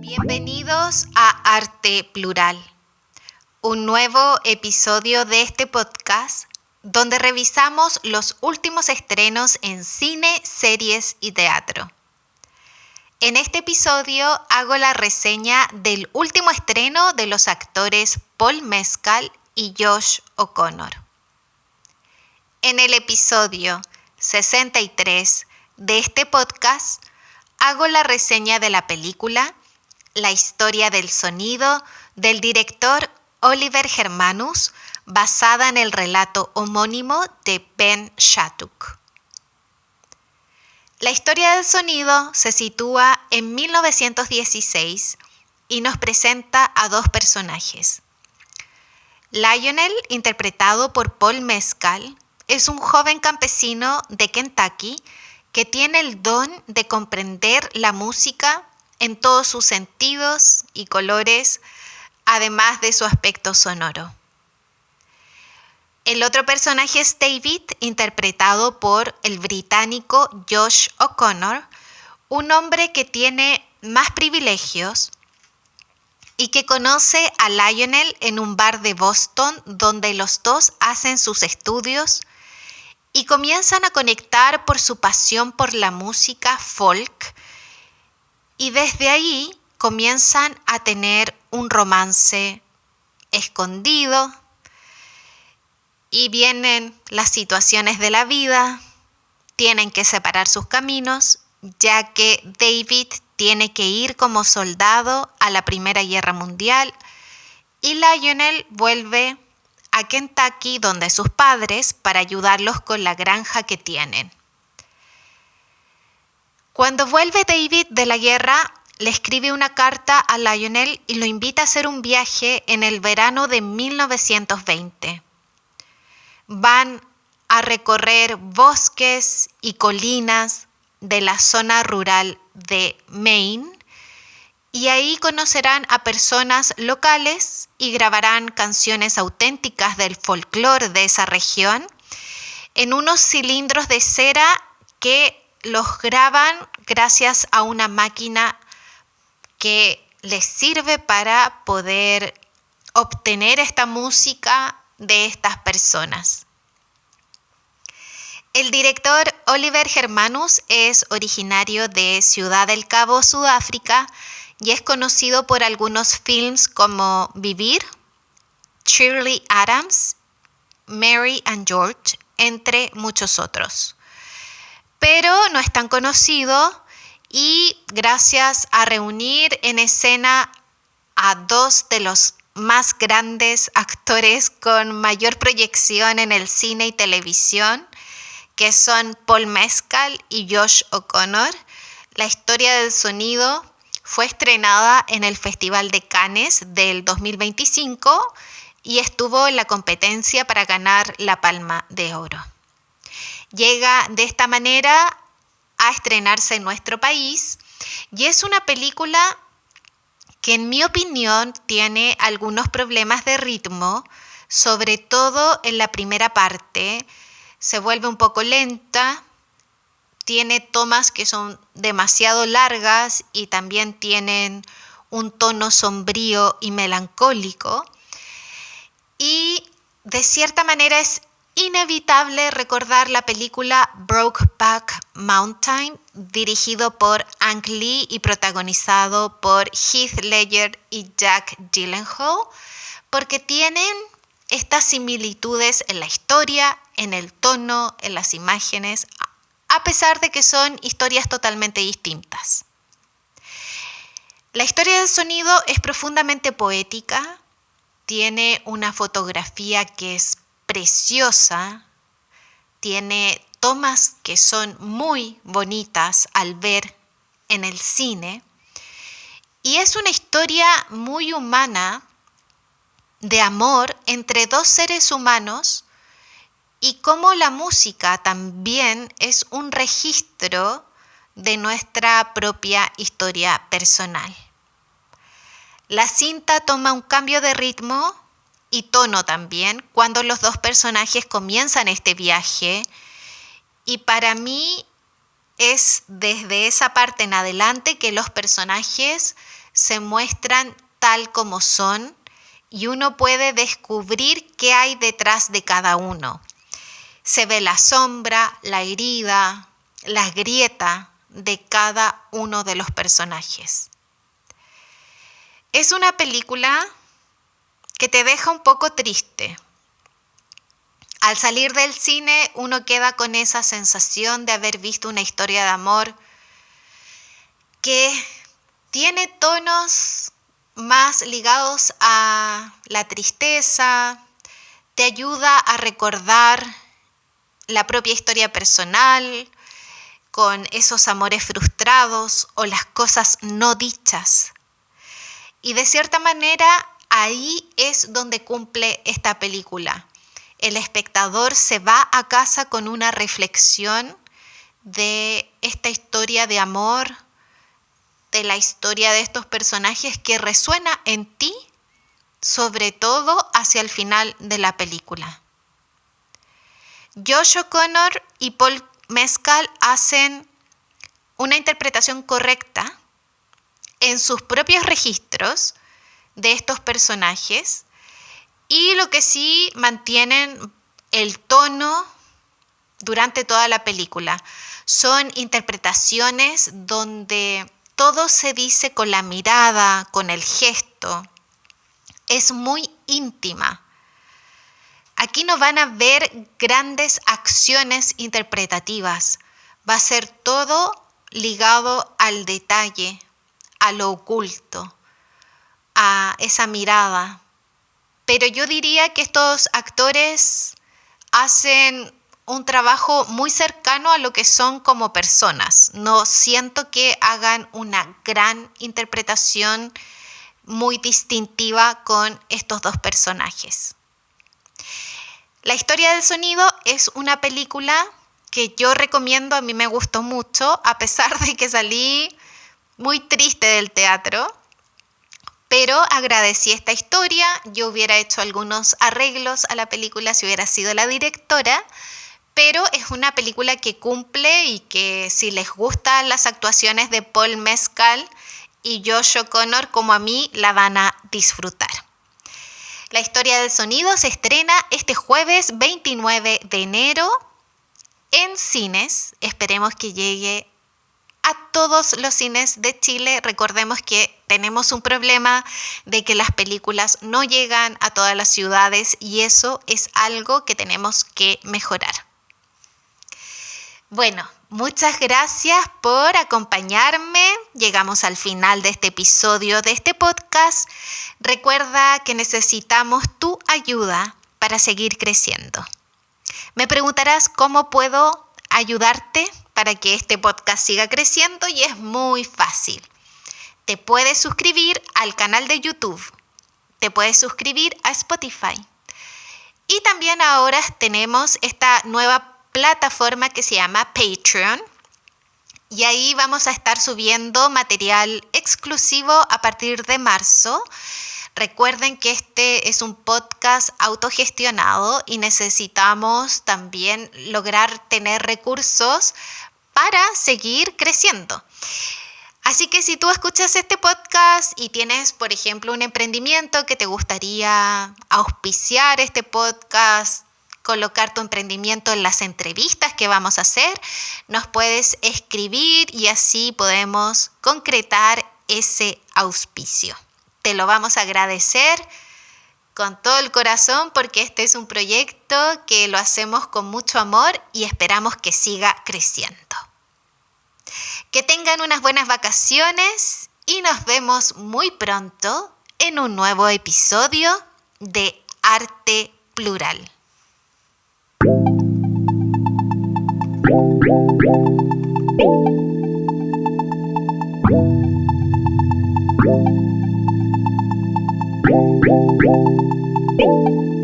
Bienvenidos a Arte Plural, un nuevo episodio de este podcast donde revisamos los últimos estrenos en cine, series y teatro. En este episodio hago la reseña del último estreno de los actores Paul Mescal y Josh O'Connor. En el episodio 63 de este podcast hago la reseña de la película La historia del sonido del director Oliver Germanus, basada en el relato homónimo de Ben Shattuck. La historia del sonido se sitúa en 1916 y nos presenta a dos personajes. Lionel, interpretado por Paul Mescal, es un joven campesino de Kentucky que tiene el don de comprender la música en todos sus sentidos y colores, además de su aspecto sonoro. El otro personaje es David, interpretado por el británico Josh O'Connor, un hombre que tiene más privilegios y que conoce a Lionel en un bar de Boston donde los dos hacen sus estudios y comienzan a conectar por su pasión por la música folk, y desde ahí comienzan a tener un romance escondido. Y vienen las situaciones de la vida, tienen que separar sus caminos, ya que David tiene que ir como soldado a la Primera Guerra Mundial y Lionel vuelve a Kentucky donde sus padres para ayudarlos con la granja que tienen. Cuando vuelve David de la guerra, le escribe una carta a Lionel y lo invita a hacer un viaje en el verano de 1920. Van a recorrer bosques y colinas de la zona rural de Maine y ahí conocerán a personas locales y grabarán canciones auténticas del folclore de esa región en unos cilindros de cera que los graban gracias a una máquina que les sirve para poder obtener esta música de estas personas. El director Oliver Germanus es originario de Ciudad del Cabo, Sudáfrica, y es conocido por algunos films como Vivir, Shirley Adams, Mary and George, entre muchos otros. Pero no es tan conocido y gracias a reunir en escena a dos de los más grandes actores con mayor proyección en el cine y televisión, que son Paul Mescal y Josh O'Connor, la historia del sonido fue estrenada en el Festival de Cannes del 2025 y estuvo en la competencia para ganar la Palma de Oro. Llega de esta manera a estrenarse en nuestro país y es una película que en mi opinión tiene algunos problemas de ritmo, sobre todo en la primera parte. Se vuelve un poco lenta, tiene tomas que son demasiado largas y también tienen un tono sombrío y melancólico. Y de cierta manera es inevitable recordar la película Brokeback Mountain, dirigido por Ang Lee y protagonizado por Heath Ledger y Jake Gyllenhaal, porque tienen estas similitudes en la historia, en el tono, en las imágenes, a pesar de que son historias totalmente distintas. La historia del sonido es profundamente poética, tiene una fotografía que es preciosa, tiene tomas que son muy bonitas al ver en el cine y es una historia muy humana de amor entre dos seres humanos y cómo la música también es un registro de nuestra propia historia personal. La cinta toma un cambio de ritmo y tono también cuando los dos personajes comienzan este viaje. Y para mí es desde esa parte en adelante que los personajes se muestran tal como son y uno puede descubrir qué hay detrás de cada uno. Se ve la sombra, la herida, la grieta de cada uno de los personajes. Es una película que te deja un poco triste. Al salir del cine uno queda con esa sensación de haber visto una historia de amor que tiene tonos más ligados a la tristeza, te ayuda a recordar la propia historia personal, con esos amores frustrados o las cosas no dichas. Y de cierta manera ahí es donde cumple esta película. El espectador se va a casa con una reflexión de esta historia de amor, de la historia de estos personajes que resuena en ti, sobre todo hacia el final de la película. Josh O'Connor y Paul Mescal hacen una interpretación correcta en sus propios registros de estos personajes, y lo que sí mantienen el tono durante toda la película. Son interpretaciones donde todo se dice con la mirada, con el gesto. Es muy íntima. Aquí no van a ver grandes acciones interpretativas. Va a ser todo ligado al detalle, a lo oculto, a esa mirada. Pero yo diría que estos actores hacen un trabajo muy cercano a lo que son como personas. No siento que hagan una gran interpretación muy distintiva con estos dos personajes. La historia del sonido es una película que yo recomiendo, a mí me gustó mucho, a pesar de que salí muy triste del teatro. Pero agradecí esta historia. Yo hubiera hecho algunos arreglos a la película si hubiera sido la directora, pero es una película que cumple y que si les gustan las actuaciones de Paul Mescal y Josh O'Connor como a mí, la van a disfrutar. La historia del sonido se estrena este jueves 29 de enero en cines. Esperemos que llegue a todos los cines de Chile. Recordemos que tenemos un problema de que las películas no llegan a todas las ciudades y eso es algo que tenemos que mejorar. Bueno, muchas gracias por acompañarme. Llegamos al final de este episodio de este podcast. Recuerda que necesitamos tu ayuda para seguir creciendo. Me preguntarás cómo puedo ayudarte para que este podcast siga creciendo y es muy fácil. Te puedes suscribir al canal de YouTube, te puedes suscribir a Spotify y también ahora tenemos esta nueva plataforma que se llama Patreon y ahí vamos a estar subiendo material exclusivo a partir de marzo. Recuerden que este es un podcast autogestionado y necesitamos también lograr tener recursos para seguir creciendo. Así que si tú escuchas este podcast y tienes, por ejemplo, un emprendimiento que te gustaría auspiciar este podcast, colocar tu emprendimiento en las entrevistas que vamos a hacer, nos puedes escribir y así podemos concretar ese auspicio. Te lo vamos a agradecer con todo el corazón porque este es un proyecto que lo hacemos con mucho amor y esperamos que siga creciendo. Que tengan unas buenas vacaciones y nos vemos muy pronto en un nuevo episodio de Arte Plural. Thank you.